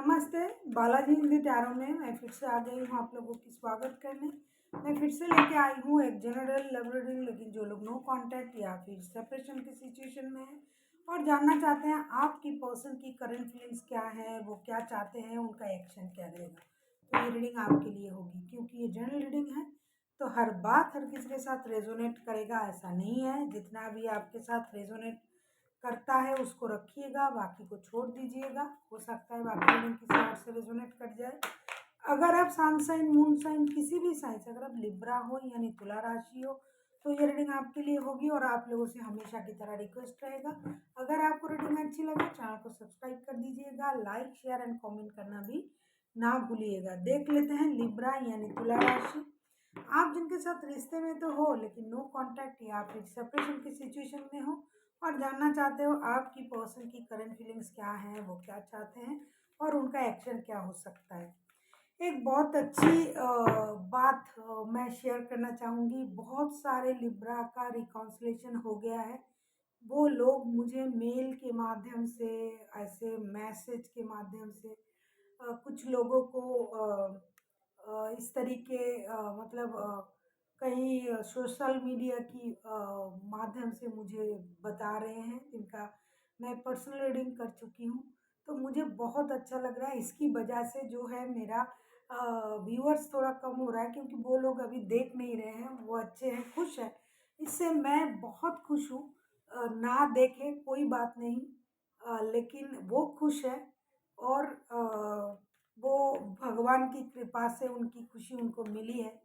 नमस्ते, बालाजी हिंदी टैरो में मैं फिर से आ गई हूँ आप लोगों की स्वागत करने। मैं फिर से लेके आई हूँ एक जनरल लव रीडिंग, लेकिन जो लोग नो कांटेक्ट या फिर सेपरेशन की सिचुएशन में हैं और जानना चाहते हैं आपकी पर्सन की करंट फीलिंग्स क्या है, वो क्या चाहते हैं, उनका एक्शन क्या रहेगा, तो ये रीडिंग आपके लिए होगी। क्योंकि ये जनरल रीडिंग है तो हर बात हर किसी के साथ रेजोनेट करेगा ऐसा नहीं है। जितना भी आपके साथ रेजोनेट करता है उसको रखिएगा, बाकी को छोड़ दीजिएगा। हो सकता है बाकी रीडिंग किसी और से रेजोनेट कर जाए। अगर आप सन साइन, मून साइन, किसी भी साइन से, अगर आप लिब्रा हो यानी तुला राशि हो, तो ये रीडिंग आपके लिए होगी। और आप लोगों से हमेशा की तरह रिक्वेस्ट रहेगा, अगर आपको रीडिंग अच्छी लगे चैनल को सब्सक्राइब कर दीजिएगा, लाइक शेयर एंड कमेंट करना भी ना भूलिएगा। देख लेते हैं लिब्रा यानी तुला राशि। आप जिनके साथ रिश्ते में तो हो लेकिन नो कांटेक्ट या फिर सेपरेशन की सिचुएशन में हो और जानना चाहते हो आपकी पर्सन की करंट फीलिंग्स क्या हैं, वो क्या चाहते हैं और उनका एक्शन क्या हो सकता है। एक बहुत अच्छी बात मैं शेयर करना चाहूँगी। बहुत सारे लिब्रा का रिकॉन्सिलेशन हो गया है। वो लोग मुझे मेल के माध्यम से, ऐसे मैसेज के माध्यम से, कुछ लोगों को इस तरीके मतलब कहीं सोशल मीडिया की माध्यम से मुझे बता रहे हैं, जिनका मैं पर्सनल रीडिंग कर चुकी हूँ। तो मुझे बहुत अच्छा लग रहा है। इसकी वजह से जो है मेरा व्यूअर्स थोड़ा कम हो रहा है, क्योंकि वो लोग अभी देख नहीं रहे हैं, वो अच्छे हैं, खुश हैं। इससे मैं बहुत खुश हूँ। ना देखें कोई बात नहीं, लेकिन वो खुश है और वो भगवान की कृपा से उनकी खुशी उनको मिली है।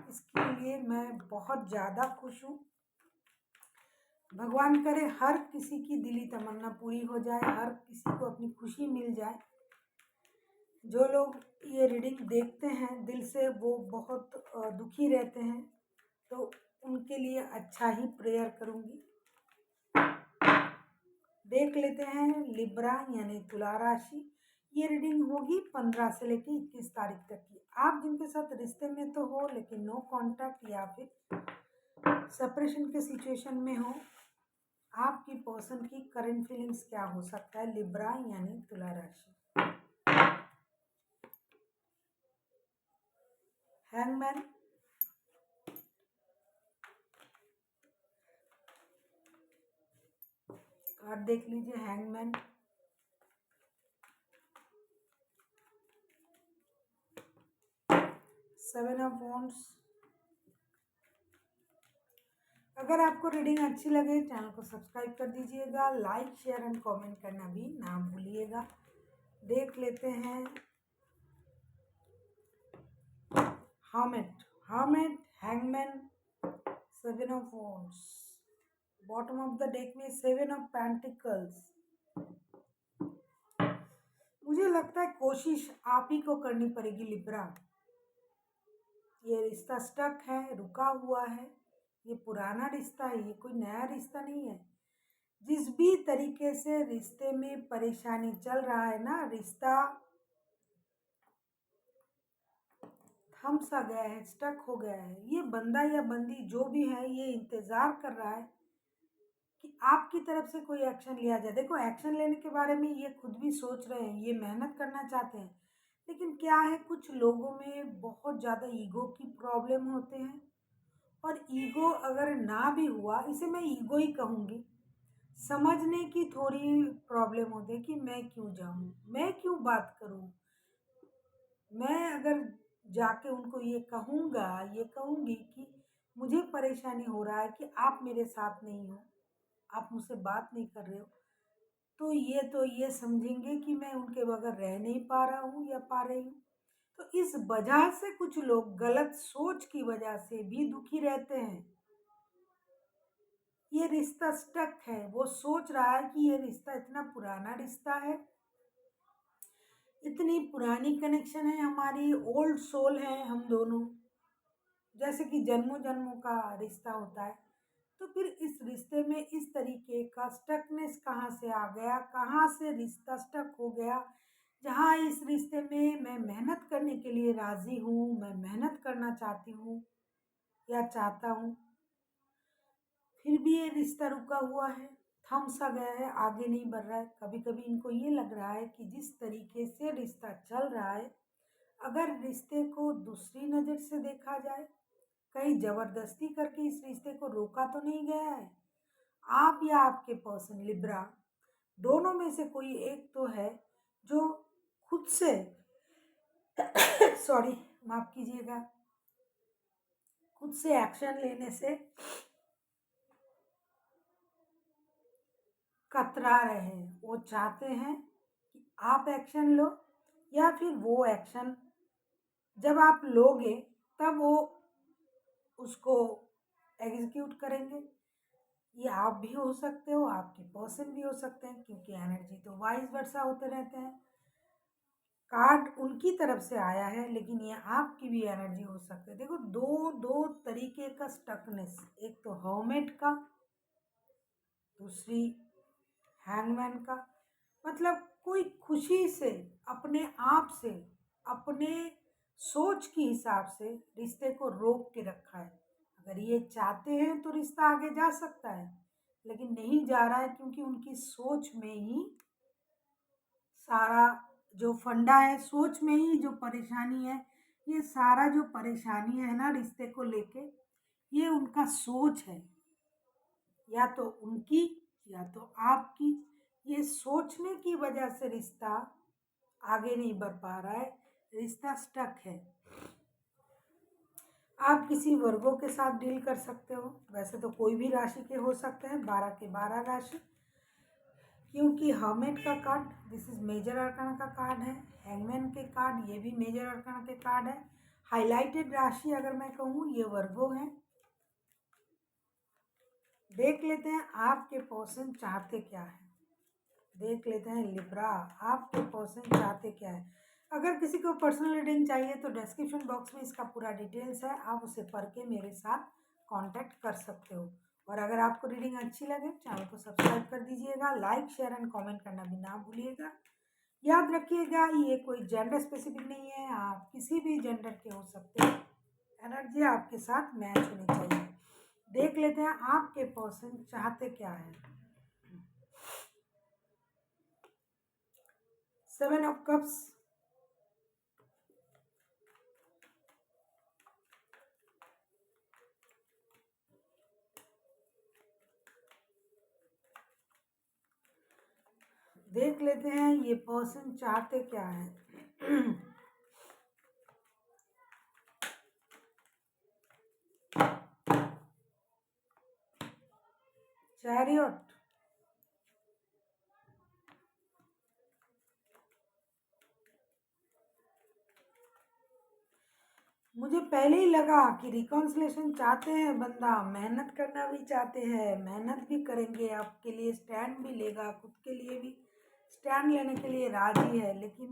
इसके लिए मैं बहुत ज़्यादा खुश हूँ। भगवान करे हर किसी की दिली तमन्ना पूरी हो जाए, हर किसी को अपनी खुशी मिल जाए। जो लोग ये रीडिंग देखते हैं दिल से, वो बहुत दुखी रहते हैं, तो उनके लिए अच्छा ही प्रेयर करूँगी। देख लेते हैं लिब्रा यानी तुला राशि। ये रीडिंग होगी 15 से लेकर 21 तारीख तक की। आप जिनके साथ रिश्ते में तो हो लेकिन नो कांटेक्ट या फिर सेपरेशन के सिचुएशन में हो, आपकी पर्सन की करंट फीलिंग्स क्या हो सकता है लिब्रा यानी तुला राशि। हैंगमैन, कार्ड देख लीजिए। Hangman, seven of wands. अगर आपको रीडिंग अच्छी लगे चैनल को सब्सक्राइब कर दीजिएगा, लाइक शेयर एंड कमेंट करना भी ना भूलिएगा। देख लेते हैं hermit, hangman, seven of wands. Bottom of the deck में सेवन ऑफ पेंटिकल्स। मुझे लगता है कोशिश आप ही को करनी पड़ेगी लिब्रा। ये रिश्ता स्टक है, रुका हुआ है। ये पुराना रिश्ता है, ये कोई नया रिश्ता नहीं है। जिस भी तरीके से रिश्ते में परेशानी चल रहा है ना, रिश्ता थम सा गया है, स्टक हो गया है। ये बंदा या बंदी जो भी है, ये इंतज़ार कर रहा है कि आपकी तरफ से कोई एक्शन लिया जाए। देखो, एक्शन लेने के बारे में ये खुद भी सोच रहे हैं, ये मेहनत करना चाहते हैं, लेकिन क्या है, कुछ लोगों में बहुत ज़्यादा ईगो की प्रॉब्लम होते हैं। और ईगो अगर ना भी हुआ, इसे मैं ईगो ही कहूँगी, समझने की थोड़ी प्रॉब्लम होती है कि मैं क्यों जाऊँ, मैं क्यों बात करूँ। मैं अगर जाके उनको ये कहूँगा, ये कहूँगी कि मुझे परेशानी हो रहा है कि आप मेरे साथ नहीं हो, आप मुझसे बात नहीं कर रहे हो, तो ये समझेंगे कि मैं उनके बगैर रह नहीं पा रहा हूँ या पा रही हूँ। तो इस वजह से कुछ लोग गलत सोच की वजह से भी दुखी रहते हैं। ये रिश्ता स्टक है, वो सोच रहा है कि ये रिश्ता इतना पुराना रिश्ता है, इतनी पुरानी कनेक्शन है हमारी, ओल्ड सोल है हम दोनों, जैसे कि जन्मों जन्मों का रिश्ता होता है। तो फिर इस रिश्ते में इस तरीके का स्टकनेस कहाँ से आ गया, कहाँ से रिश्ता स्टक हो गया, जहाँ इस रिश्ते में मैं मेहनत करने के लिए राज़ी हूँ, मैं मेहनत करना चाहती हूँ या चाहता हूँ, फिर भी ये रिश्ता रुका हुआ है, थम सा गया है, आगे नहीं बढ़ रहा है। कभी कभी इनको ये लग रहा है कि जिस तरीके से रिश्ता चल रहा है, अगर रिश्ते को दूसरी नज़र से देखा जाए, कहीं ज़बरदस्ती करके इस रिश्ते को रोका तो नहीं गया है। आप या आपके पर्सन लिब्रा, दोनों में से कोई एक तो है जो खुद से सॉरी, माफ कीजिएगा, खुद से एक्शन लेने से कतरा रहे हैं। वो चाहते हैं कि आप एक्शन लो, या फिर वो एक्शन जब आप लोगे तब वो उसको एग्जीक्यूट करेंगे। ये आप भी हो सकते हो, आपके पर्सन भी हो सकते हैं, क्योंकि एनर्जी तो वाइस वर्सा होते रहते हैं। कार्ड उनकी तरफ से आया है, लेकिन ये आपकी भी एनर्जी हो सकती है। देखो, दो दो तरीके का स्टकनेस, एक तो हर्मिट का, दूसरी हैंगमैन का। मतलब कोई खुशी से, अपने आप से, अपने सोच के हिसाब से रिश्ते को रोक के रखा है। अगर ये चाहते हैं तो रिश्ता आगे जा सकता है, लेकिन नहीं जा रहा है, क्योंकि उनकी सोच में ही सारा जो फंडा है, सोच में ही जो परेशानी है, ये सारा जो परेशानी है ना रिश्ते को लेके, ये उनका सोच है। या तो उनकी या तो आपकी। ये सोचने की वजह से रिश्ता आगे नहीं बढ़ पा रहा है, रिश्ता स्टक है। आप किसी वर्गों के साथ डील कर सकते हो। वैसे तो कोई भी राशि के हो सकते हैं, 12 के 12 राशि, क्योंकि हर्मिट का card, this is major arcana का कार्ड है। हैंगमैन के कार्ड, ये भी मेजर अर्काना के कार्ड है। हाईलाइटेड राशि अगर मैं कहूँ, ये वर्गो है। देख लेते हैं आपके पर्सन चाहते क्या है। देख लेते हैं लिब्रा, आपके पर्सन चाहते क्या है। अगर किसी को पर्सनल रीडिंग चाहिए तो डिस्क्रिप्शन बॉक्स में इसका पूरा डिटेल्स है, आप उसे पढ़ के मेरे साथ कांटेक्ट कर सकते हो। और अगर आपको रीडिंग अच्छी लगे, चैनल को सब्सक्राइब कर दीजिएगा, लाइक शेयर एंड कमेंट करना भी ना भूलिएगा। याद रखिएगा, ये कोई जेंडर स्पेसिफिक नहीं है, आप किसी भी जेंडर के हो सकते हैं। एनर्जी आपके साथ मैच होनी चाहिए। देख लेते हैं आपके पर्सन चाहते क्या है। 7 ऑफ कप्स, देख लेते हैं ये पर्सन चाहते क्या है। चैरियट, मुझे पहले ही लगा कि रिकॉन्सिलेशन चाहते हैं बंदा, मेहनत करना भी चाहते हैं, मेहनत भी करेंगे, आपके लिए स्टैंड भी लेगा, खुद के लिए भी स्टैंड लेने के लिए राजी है, लेकिन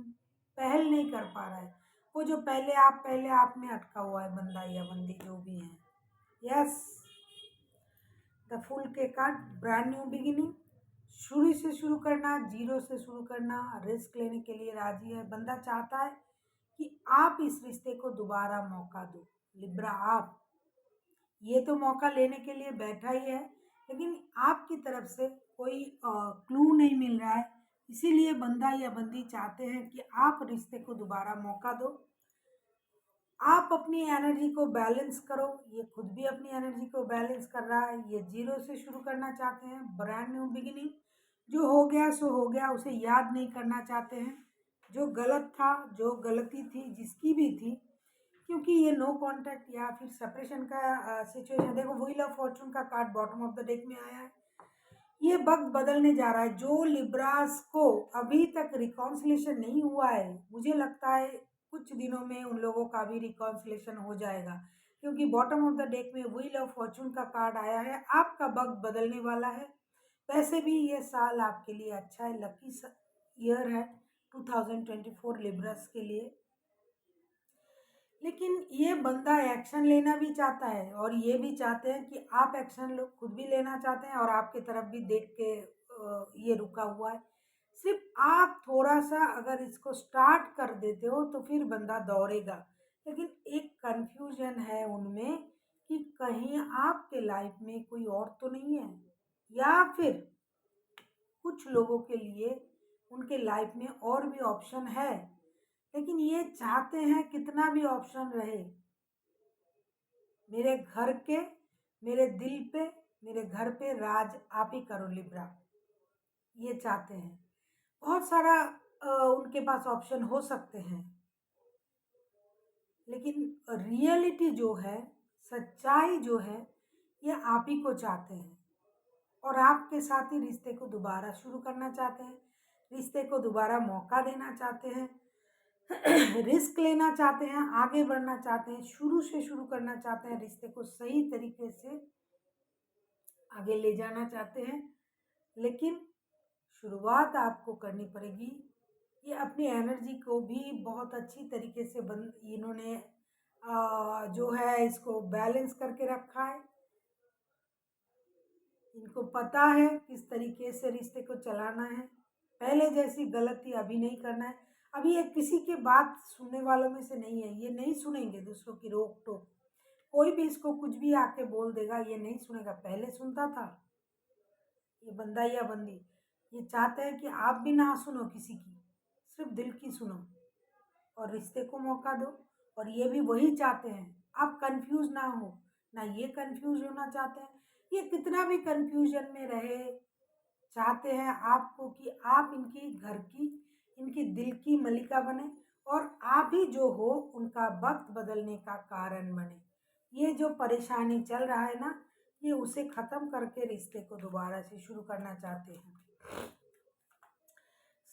पहल नहीं कर पा रहा है। वो जो पहले आप में अटका हुआ है बंदा या बंदी जो भी है। यस, द फूल के कार्ड, ब्रांड न्यू बिगिनिंग, शुरू से शुरू करना, जीरो से शुरू करना, रिस्क लेने के लिए राजी है। बंदा चाहता है कि आप इस रिश्ते को दोबारा मौका दो। लिब्रा, आप ये तो मौका लेने के लिए बैठा ही है, लेकिन आपकी तरफ से कोई क्लू नहीं मिल रहा है। इसीलिए बंदा या बंदी चाहते हैं कि आप रिश्ते को दोबारा मौका दो। आप अपनी एनर्जी को बैलेंस करो। ये खुद भी अपनी एनर्जी को बैलेंस कर रहा है। ये जीरो से शुरू करना चाहते हैं, ब्रांड न्यू बिगिनिंग। जो हो गया सो हो गया, उसे याद नहीं करना चाहते हैं। जो गलत था, जो गलती थी जिसकी भी थी, क्योंकि ये नो कांटेक्ट या फिर सेपरेशन का सिचुएशन। देखो, व्हील ऑफ फॉर्चून का card bottom of the deck में आया है। ये वक्त बदलने जा रहा है। जो लिब्रास को अभी तक रिकॉन्सिलेशन नहीं हुआ है, मुझे लगता है कुछ दिनों में उन लोगों का भी रिकॉन्सिलेशन हो जाएगा, क्योंकि बॉटम ऑफ द डेक में व्हील ऑफ फॉर्चून का कार्ड आया है। आपका वक्त बदलने वाला है। वैसे भी ये साल आपके लिए अच्छा है, लकी ईयर है 2024 लिब्रस के लिए। लेकिन ये बंदा एक्शन लेना भी चाहता है, और ये भी चाहते हैं कि आप एक्शन लो, खुद भी लेना चाहते हैं, और आपकी तरफ भी देख के ये रुका हुआ है। सिर्फ आप थोड़ा सा अगर इसको स्टार्ट कर देते हो तो फिर बंदा दौड़ेगा। लेकिन एक कंफ्यूजन है उनमें कि कहीं आपके लाइफ में कोई और तो नहीं है, या फिर कुछ लोगों के लिए उनके लाइफ में और भी ऑप्शन है, लेकिन ये चाहते हैं कितना भी ऑप्शन रहे, मेरे घर के, मेरे दिल पे, मेरे घर पे राज आप ही करो लिब्रा, ये चाहते हैं। बहुत सारा उनके पास ऑप्शन हो सकते हैं, लेकिन रियलिटी जो है, सच्चाई जो है, ये आप ही को चाहते हैं और आपके साथ ही रिश्ते को दोबारा शुरू करना चाहते हैं, रिश्ते को दोबारा मौका देना चाहते हैं, रिस्क लेना चाहते हैं, आगे बढ़ना चाहते हैं, शुरू से शुरू करना चाहते हैं, रिश्ते को सही तरीके से आगे ले जाना चाहते हैं। लेकिन शुरुआत आपको करनी पड़ेगी। ये अपनी एनर्जी को भी बहुत अच्छी तरीके से इन्होंने जो है इसको बैलेंस करके रखा है। इनको पता है किस तरीके से रिश्ते को चलाना है। पहले जैसी गलती अभी नहीं करना है। अभी ये किसी की बात सुनने वालों में से नहीं है, ये नहीं सुनेंगे दूसरों की रोक टोक। कोई भी इसको कुछ भी आके बोल देगा, ये नहीं सुनेगा। पहले सुनता था ये बंदा या बंदी। ये चाहते हैं कि आप भी ना सुनो किसी की, सिर्फ दिल की सुनो और रिश्ते को मौका दो। और ये भी वही चाहते हैं आप कंफ्यूज ना हो, ना ये कंफ्यूज होना चाहते हैं। ये कितना भी कंफ्यूजन में रहे, चाहते हैं आपको कि आप इनकी घर की, इनकी दिल की मलिका बने और आप ही जो हो उनका वक्त बदलने का कारण बने। ये जो परेशानी चल रहा है ना, ये उसे ख़त्म करके रिश्ते को दोबारा से शुरू करना चाहते हैं।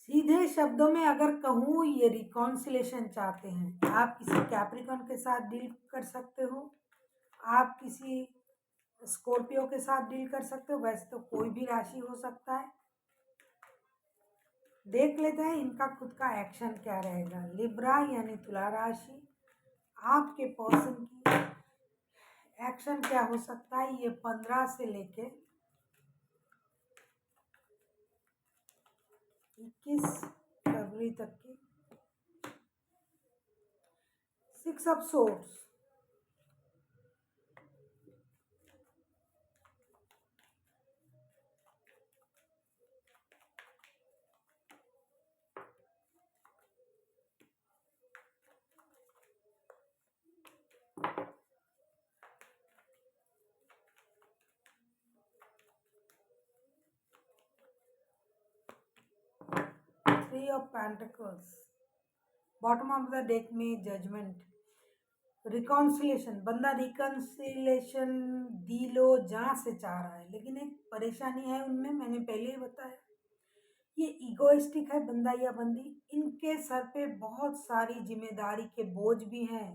सीधे शब्दों में अगर कहूँ, ये रिकॉन्सिलेशन चाहते हैं। आप किसी कैप्रिकॉन के साथ डील कर सकते हो, आप किसी स्कॉर्पियो के साथ डील कर सकते हो। वैसे तो कोई भी राशि हो सकता है। देख लेते हैं इनका खुद का एक्शन क्या रहेगा। लिब्रा यानी तुला राशि, आपके पर्सन की एक्शन क्या हो सकता है ये 15 से लेके 21 फरवरी तक की। 6 of swords, three of pentacles, bottom of the deck में जजमेंट, रिकॉन्सिलेशन। बंदा रिकॉन्सिलेशन दिलो जान से चाह रहा है, लेकिन एक परेशानी है उनमें, मैंने पहले ही बताया। ये इगोइस्टिक है बंदा या बंदी। इनके सर पे बहुत सारी जिम्मेदारी के बोझ भी हैं।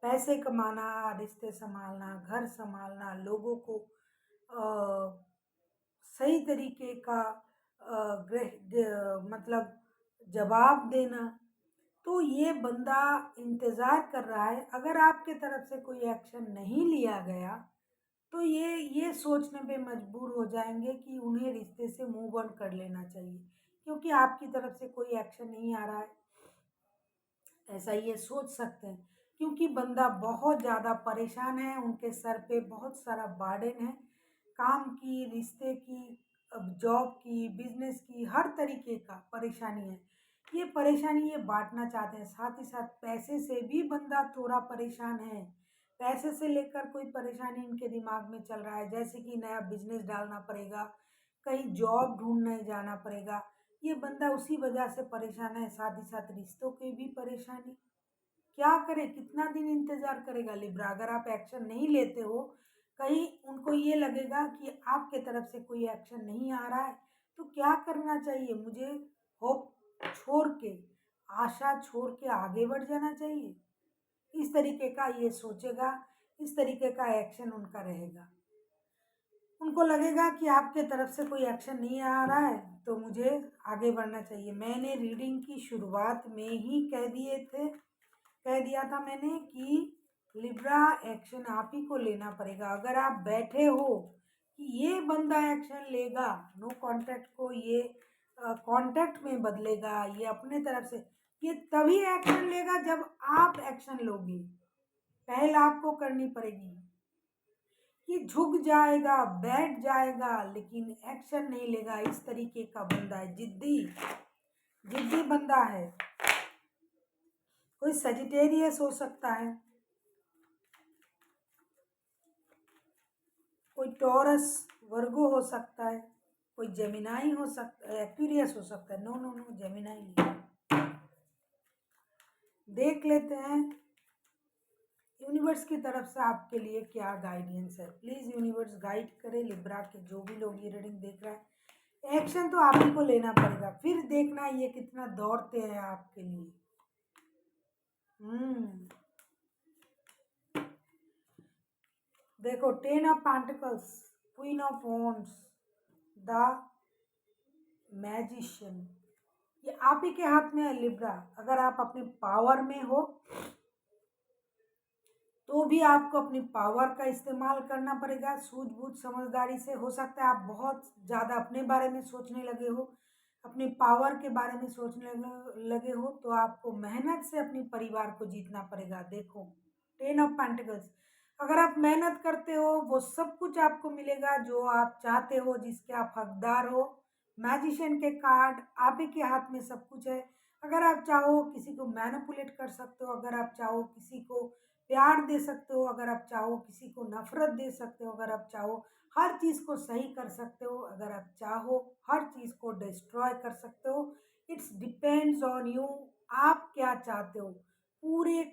पैसे कमाना, रिश्ते संभालना, घर संभालना, लोगों को सही तरीके का मतलब जवाब देना। तो ये बंदा इंतज़ार कर रहा है। अगर आपके तरफ से कोई एक्शन नहीं लिया गया तो ये सोचने पे मजबूर हो जाएंगे कि उन्हें रिश्ते से मूव ऑन कर लेना चाहिए, क्योंकि आपकी तरफ से कोई एक्शन नहीं आ रहा है। ऐसा ये सोच सकते हैं, क्योंकि बंदा बहुत ज़्यादा परेशान है। उनके सर पे बहुत सारा बर्डन है, काम की, रिश्ते की, जॉब की, बिजनेस की, हर तरीके का परेशानी है। ये परेशानी ये बांटना चाहते हैं। साथ ही साथ पैसे से भी बंदा थोड़ा परेशान है। पैसे से लेकर कोई परेशानी इनके दिमाग में चल रहा है, जैसे कि नया बिजनेस डालना पड़ेगा, कहीं जॉब ढूंढने जाना पड़ेगा। ये बंदा उसी वजह से परेशान है। साथ ही साथ रिश्तों की भी परेशानी। क्या करे, कितना दिन इंतजार करेगा लिब्रा। अगर आप एक्शन नहीं लेते हो, कहीं उनको ये लगेगा कि आपके तरफ से कोई एक्शन नहीं आ रहा है, तो क्या करना चाहिए। मुझे होप छोड़ के, आशा छोड़ के आगे बढ़ जाना चाहिए। इस तरीके का ये सोचेगा, इस तरीके का एक्शन उनका रहेगा। उनको लगेगा कि आपके तरफ से कोई एक्शन नहीं आ रहा है, तो मुझे आगे बढ़ना चाहिए। मैंने रीडिंग की शुरुआत में ही कह दिया था मैंने कि लिब्रा एक्शन आप ही को लेना पड़ेगा। अगर आप बैठे हो कि ये बंदा एक्शन लेगा, नो कॉन्टैक्ट को ये कॉन्टैक्ट में बदलेगा, ये अपने तरफ से, ये तभी एक्शन लेगा जब आप एक्शन लोगे। पहल आपको करनी पड़ेगी। ये झुक जाएगा, बैठ जाएगा, लेकिन एक्शन नहीं लेगा। इस तरीके का बंदा है, जिद्दी जिद्दी बंदा है। कोई सजिटेरियस हो सकता है, कोई टॉरस वर्गो हो सकता है, कोई जेमिनाई हो सकता है, एक्वेरियस हो सकता है। नो नो नो, जेमिनाई नहीं। देख लेते हैं यूनिवर्स की तरफ से आपके लिए क्या गाइडेंस है। प्लीज़ यूनिवर्स गाइड करे लिब्रा के जो भी लोग ये रीडिंग देख रहा है। एक्शन तो आप ही को लेना पड़ेगा, फिर देखना ये कितना दौड़ते हैं आपके लिए। देखो, 10 of pentacles, queen of wands, the magician, ये आप ही के हाथ में है लिब्रा। अगर आप अपने पावर में हो तो भी आपको अपनी पावर का इस्तेमाल करना पड़ेगा, सूझबूझ समझदारी से। हो सकता है आप बहुत ज़्यादा अपने बारे में सोचने लगे हो, अपने पावर के बारे में सोचने लगे हो, तो आपको मेहनत से अपने परिवार को जीतना पड़ेगा। देखो, 10 ऑफ पेंटिकल्स, अगर आप मेहनत करते हो वो सब कुछ आपको मिलेगा जो आप चाहते हो, जिसके आप हकदार हो। मैजिशियन के कार्ड, आप ही के हाथ में सब कुछ है। अगर आप चाहो किसी को मैनिपुलेट कर सकते हो, अगर आप चाहो किसी को प्यार दे सकते हो, अगर आप चाहो किसी को नफरत दे सकते हो, अगर आप चाहो हर चीज़ को सही कर सकते हो, अगर आप चाहो हर चीज़ को डिस्ट्रॉय कर सकते हो। इट्स डिपेंड्स ऑन यू, आप क्या चाहते हो। पूरे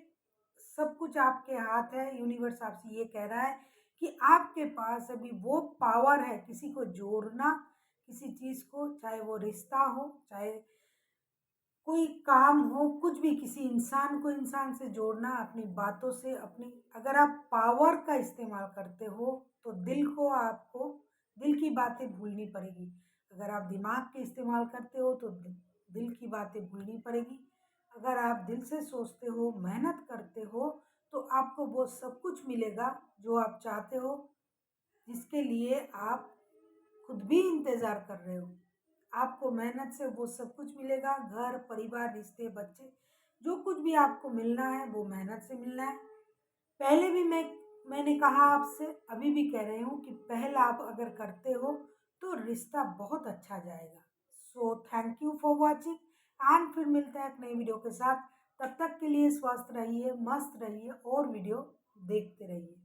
सब कुछ आपके हाथ है। यूनिवर्स आपसे ये कह रहा है कि आपके पास अभी वो पावर है किसी को जोड़ना, किसी चीज़ को, चाहे वो रिश्ता हो, चाहे कोई काम हो, कुछ भी, किसी इंसान को इंसान से जोड़ना अपनी बातों से। अपनी, अगर आप पावर का इस्तेमाल करते हो तो दिल को, आपको दिल की बातें भूलनी पड़ेगी। अगर आप दिमाग के इस्तेमाल करते हो तो दिल की बातें भूलनी पड़ेगी। अगर आप दिल से सोचते हो, मेहनत करते हो, तो आपको वो सब कुछ मिलेगा जो आप चाहते हो, जिसके लिए आप खुद भी इंतज़ार कर रहे हो। आपको मेहनत से वो सब कुछ मिलेगा, घर परिवार रिश्ते बच्चे, जो कुछ भी आपको मिलना है वो मेहनत से मिलना है। पहले भी मैंने कहा आपसे, अभी भी कह रही हूँ कि पहला आप अगर करते हो तो रिश्ता बहुत अच्छा जाएगा। So thank you for watching, and फिर मिलते हैं एक नई वीडियो के साथ। तब तक के लिए स्वस्थ रहिए, मस्त रहिए और वीडियो देखते रहिए।